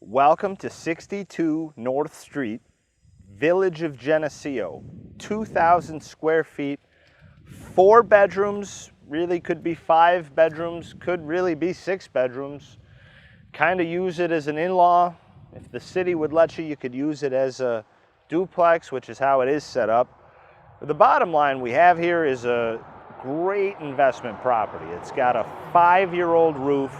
Welcome to 62 North Street, Village of Geneseo. 2,000 square feet, 4 bedrooms, really could be 5 bedrooms, could really be 6 bedrooms. Kind of use it as an in-law. If the city would let you, you could use it as a duplex, which is how it is set up. But the bottom line we have here is a great investment property. It's got a 5-year-old roof.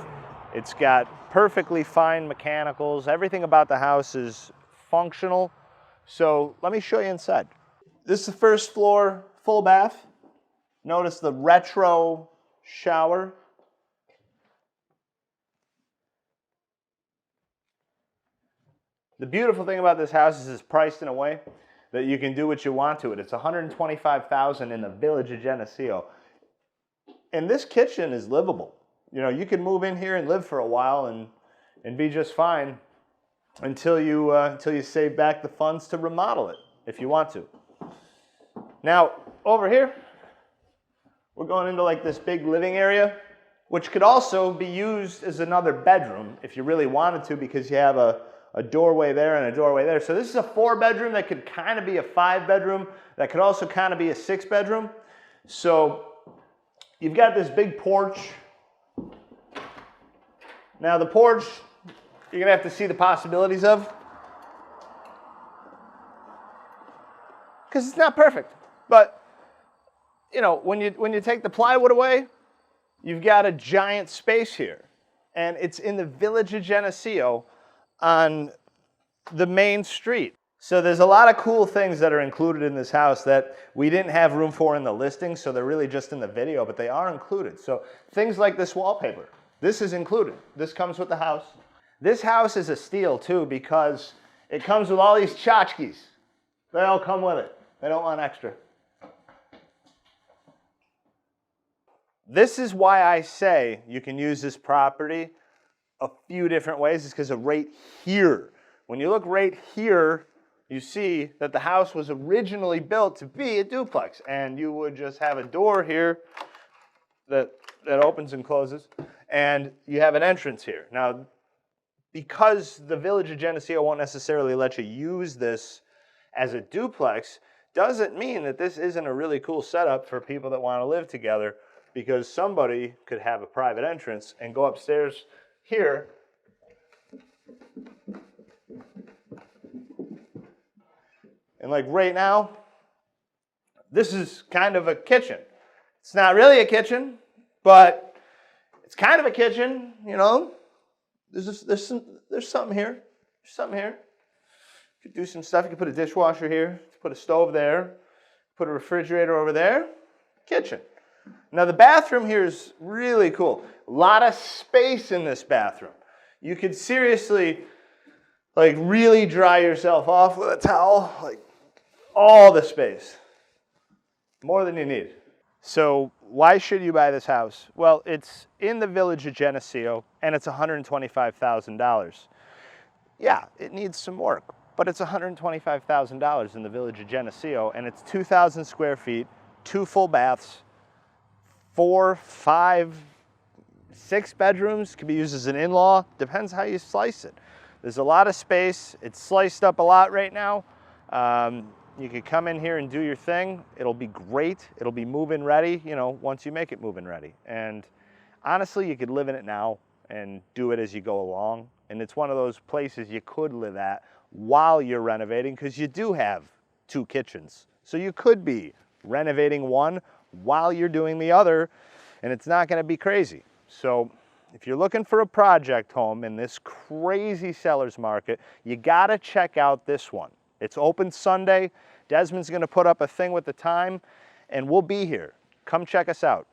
It's got perfectly fine mechanicals. Everything about the house is functional. So let me show you inside. This is the first floor, full bath. Notice the retro shower. The beautiful thing about this house is it's priced in a way that you can do what you want to it. It's $125,000 in the Village of Geneseo. And this kitchen is livable. You know, you can move in here and live for a while and be just fine until you save back the funds to remodel it, if you want to. Now, over here, we're going into like this big living area, which could also be used as another bedroom if you really wanted to, because you have a doorway there and a doorway there. So this is a 4-bedroom that could kind of be a 5-bedroom, that could also kind of be a 6-bedroom. So you've got this big porch. Now the porch, you're gonna have to see the possibilities of, because it's not perfect. But you know, when you take the plywood away, you've got a giant space here, and it's in the Village of Geneseo on the main street. So there's a lot of cool things that are included in this house that we didn't have room for in the listing, so they're really just in the video, but they are included. So things like this wallpaper. This is included. This comes with the house. This house is a steal too, because it comes with all these tchotchkes. They all come with it. They don't want extra. This is why I say you can use this property a few different ways, is because of right here. When you look right here, you see that the house was originally built to be a duplex, and you would just have a door here that opens and closes, and you have an entrance here. Now, because the Village of Geneseo won't necessarily let you use this as a duplex, doesn't mean that this isn't a really cool setup for people that want to live together, because somebody could have a private entrance and go upstairs here and like right now, this is kind of a kitchen. It's not really a kitchen, but it's kind of a kitchen, you know. There's something here. There's something here. You could do some stuff. You could put a dishwasher here, put a stove there, put a refrigerator over there. Kitchen. Now the bathroom here is really cool. A lot of space in this bathroom. You could seriously, like, really dry yourself off with a towel. Like, all the space. More than you need. So why should you buy this house? Well, it's in the Village of Geneseo, and it's $125,000. Yeah, it needs some work, but it's $125,000 in the Village of Geneseo, and it's 2,000 square feet, 2 full baths, 4, 5, 6 bedrooms. Could be used as an in-law. Depends how you slice it. There's a lot of space. It's sliced up a lot right now. You could come in here and do your thing. It'll be great. It'll be move-in ready, you know, once you make it move-in ready. And honestly, you could live in it now and do it as you go along. And it's one of those places you could live at while you're renovating, because you do have 2 kitchens. So you could be renovating one while you're doing the other, and it's not going to be crazy. So if you're looking for a project home in this crazy seller's market, you got to check out this one. It's open Sunday. Desmond's going to put up a thing with the time, and we'll be here. Come check us out.